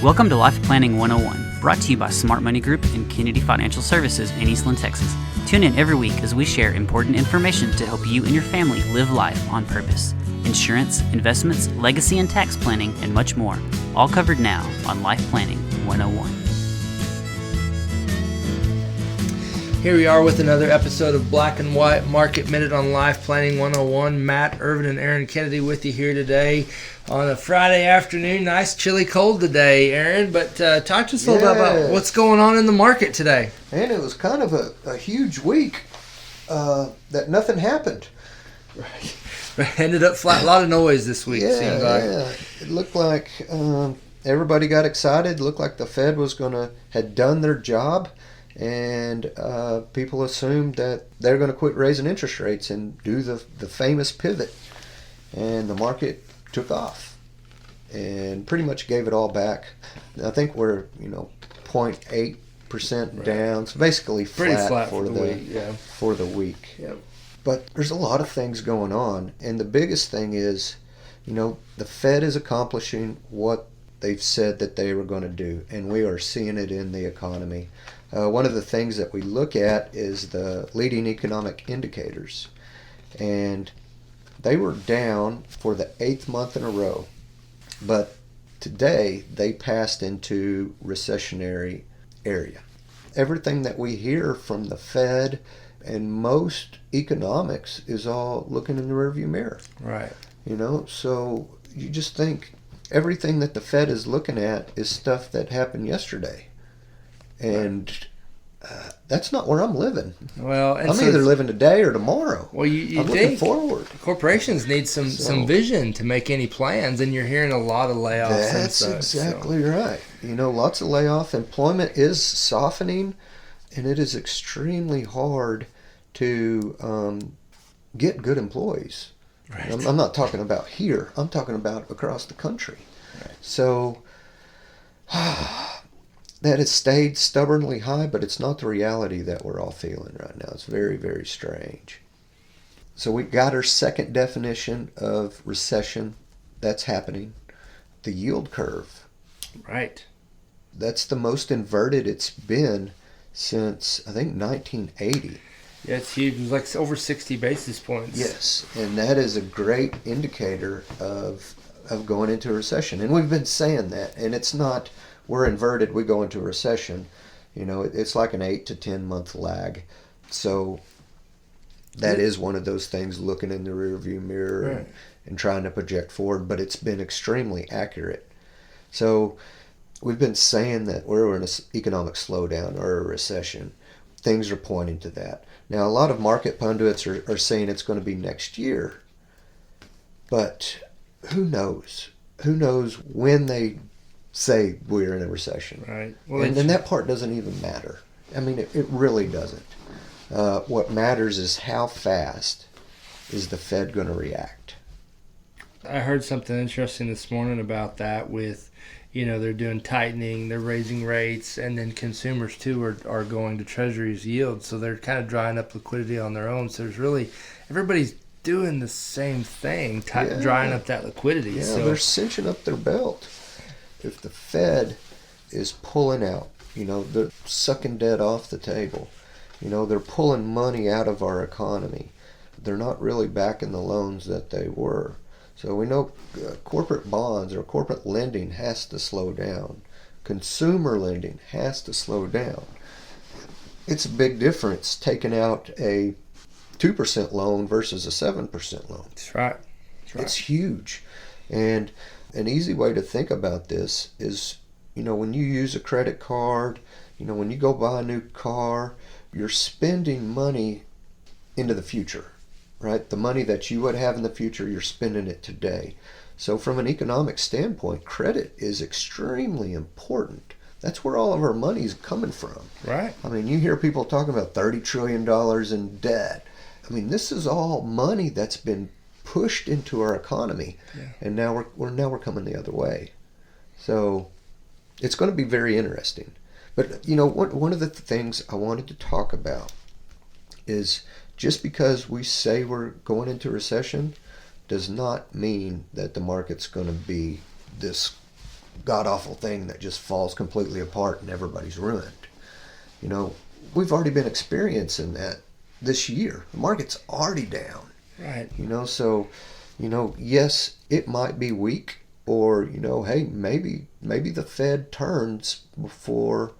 Welcome to Life Planning 101, brought to you by Smart Money Group and Kennedy Financial Services in Eastland, Texas. Tune in every week as we share important information to help you and your family live life on purpose. Insurance, investments, legacy and tax planning, and much more. All covered now on Life Planning 101. Here we are with another episode of Black and White Market Minute on Life Planning 101. Matt Ervin and Aaron Kennedy with you here today on a Friday afternoon. Nice chilly cold today, Aaron, but talk to us a little bit about what's going on in the market today. And it was kind of a huge week that nothing happened. Right. Ended up flat. A lot of noise this week, seemed like. Yeah. It looked like everybody got excited. It looked like the Fed had done their job. And people assumed that they're going to quit raising interest rates and do the famous pivot. And the market took off and pretty much gave it all back. I think we're 0.8% down. So basically flat for the week. Yep. But there's a lot of things going on. And the biggest thing is, the Fed is accomplishing what they've said that they were going to do. And we are seeing it in the economy. One of the things that we look at is the leading economic indicators, and they were down for the 8th month in a row, but today they passed into recessionary area. Everything that we hear from the Fed and most economics is all looking in the rearview mirror. Right. So you just think everything that the Fed is looking at is stuff that happened yesterday. And that's not where I'm living. Well, and I'm either living today or tomorrow. Well, you I'm think looking forward. Corporations need some vision to make any plans, and you're hearing a lot of layoffs. That's exactly right. Lots of layoff. Employment is softening, and it is extremely hard to get good employees. Right. I'm not talking about here. I'm talking about across the country. Right. So that has stayed stubbornly high, but it's not the reality that we're all feeling right now. It's very, very strange. So we got our second definition of recession. That's happening. The yield curve. Right. That's the most inverted it's been since, I think, 1980. Yeah, it's huge. It was like over 60 basis points. Yes, and that is a great indicator of going into a recession. And we've been saying that, and it's not we're inverted, we go into a recession. It's like an 8 to 10 month lag. So that is one of those things, looking in the rearview mirror, right, and trying to project forward, but it's been extremely accurate. So we've been saying that we're in an economic slowdown or a recession. Things are pointing to that. Now, a lot of market pundits are saying it's going to be next year. But who knows? Who knows when they say we're in a recession? Right. Well, and that part doesn't even matter. I mean, it really doesn't. What matters is how fast is the Fed going to react. I heard something interesting this morning about that with, they're doing tightening, they're raising rates, and then consumers too are going to Treasuries yield. So they're kind of drying up liquidity on their own. So everybody's doing the same thing, drying up that liquidity. Yeah, so they're cinching up their belt. If the Fed is pulling out, they're sucking debt off the table. They're pulling money out of our economy. They're not really backing the loans that they were. So we know corporate bonds or corporate lending has to slow down. Consumer lending has to slow down. It's a big difference taking out a 2% loan versus a 7% loan. That's right. It's huge. And an easy way to think about this is, when you use a credit card, when you go buy a new car, you're spending money into the future, right? The money that you would have in the future, you're spending it today. So from an economic standpoint, credit is extremely important. That's where all of our money is coming from. Right. I mean, you hear people talking about $30 trillion in debt. I mean, this is all money that's been pushed into our economy, and now we're coming the other way. So it's going to be very interesting. But one of the things I wanted to talk about is just because we say we're going into recession does not mean that the market's going to be this god-awful thing that just falls completely apart and everybody's ruined. We've already been experiencing that this year. The market's already down. Right. So, yes, it might be weak, or, hey, maybe the Fed turns before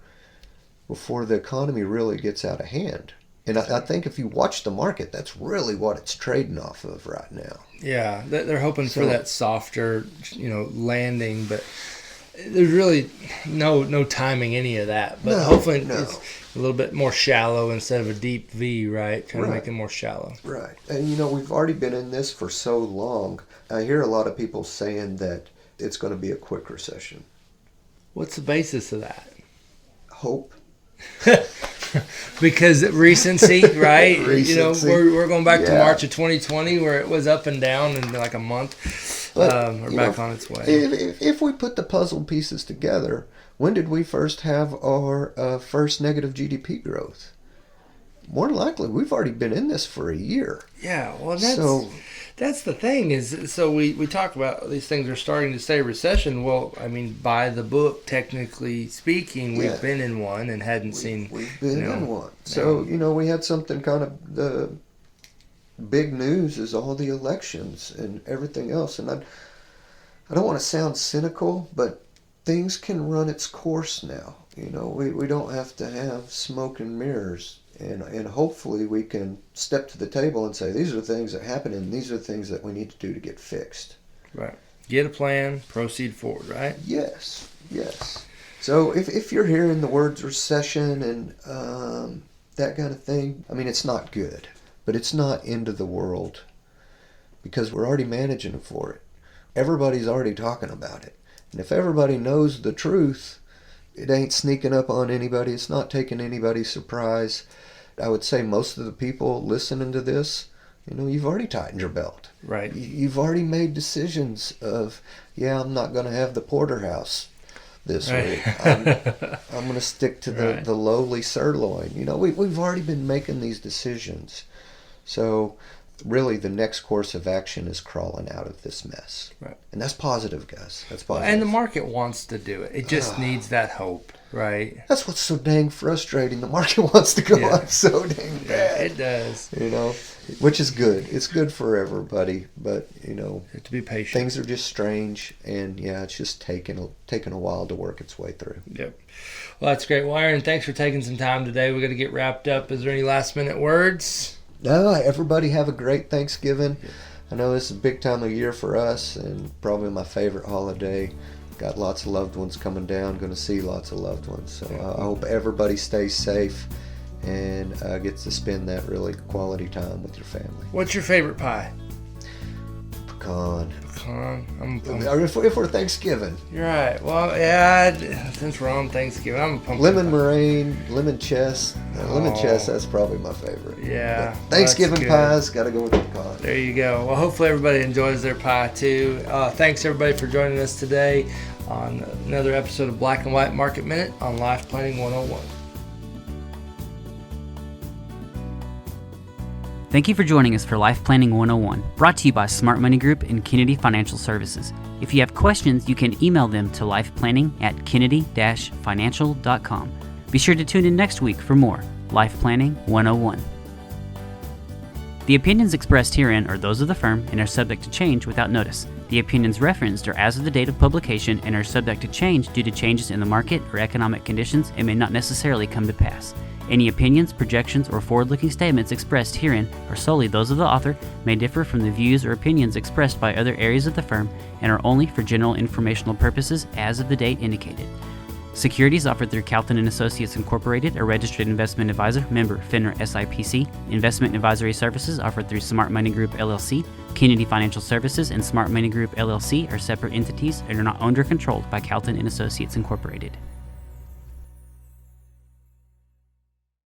the economy really gets out of hand. And I think if you watch the market, that's really what it's trading off of right now. Yeah, they're hoping for that softer, landing, but there's really no timing any of that. But hopefully it's a little bit more shallow instead of a deep V, right? Kind of make it more shallow. Right. And, we've already been in this for so long. I hear a lot of people saying that it's going to be a quick recession. What's the basis of that? Hope. Because recency, right? Recency. We're going back to March of 2020 where it was up and down in like a month. We're back on its way. If we put the puzzle pieces together, when did we first have our first negative GDP growth? More than likely, we've already been in this for a year. Yeah, well, that's the thing is, so we talk about these things are starting to say recession. Well, I mean, by the book, technically speaking, we've been in one and hadn't seen. We've been in one. So, we had something kind of, the big news is all the elections and everything else. And I don't want to sound cynical, but things can run its course now. We don't have to have smoke and mirrors. And hopefully we can step to the table and say, these are the things that happen and these are the things that we need to do to get fixed. Right. Get a plan, proceed forward, right? Yes. So if you're hearing the words recession and that kind of thing, I mean, it's not good, but it's not end of the world because we're already managing for it. Everybody's already talking about it. And if everybody knows the truth, it ain't sneaking up on anybody. It's not taking anybody's surprise. I would say most of the people listening to this, you've already tightened your belt. Right. You've already made decisions of, I'm not going to have the porterhouse this week. I'm going to stick to the lowly sirloin. We've already been making these decisions. So really the next course of action is crawling out of this mess. Right. And that's positive, guys. That's positive. And the market wants to do it. It just needs that hope, right? That's what's so dang frustrating. The market wants to go up so dang bad. It does. Which is good. It's good for everybody, but you have to be patient. Things are just strange, and it's just taking a while to work its way through. Yep. Well, that's great. Well, Aaron, thanks for taking some time today. We're going to get wrapped up. Is there any last minute words? No, everybody have a great Thanksgiving. I know this is a big time of year for us and probably my favorite holiday. Got lots of loved ones coming down, going to see lots of loved ones. So I hope everybody stays safe and gets to spend that really quality time with your family. What's your favorite pie? Pecan. If we're Thanksgiving. You're right. Well, since we're on Thanksgiving, I'm a pumpkin lemon pie. meringue, lemon chess. Lemon chess, that's probably my favorite. Yeah. But Thanksgiving pies, got to go with pecan. There you go. Well, hopefully everybody enjoys their pie too. Thanks everybody for joining us today on another episode of Black and White Market Minute on Life Planning 101. Thank you for joining us for Life Planning 101, brought to you by Smart Money Group and Kennedy Financial Services. If you have questions, you can email them to lifeplanning@kennedy-financial.com. Be sure to tune in next week for more Life Planning 101. The opinions expressed herein are those of the firm and are subject to change without notice. The opinions referenced are as of the date of publication and are subject to change due to changes in the market or economic conditions and may not necessarily come to pass. Any opinions, projections, or forward-looking statements expressed herein are solely those of the author, may differ from the views or opinions expressed by other areas of the firm, and are only for general informational purposes as of the date indicated. Securities offered through Calton & Associates Incorporated, a registered investment advisor, member FINRA SIPC. Investment advisory services offered through Smart Money Group LLC. Kennedy Financial Services and Smart Money Group LLC are separate entities and are not owned or controlled by Calton & Associates Incorporated.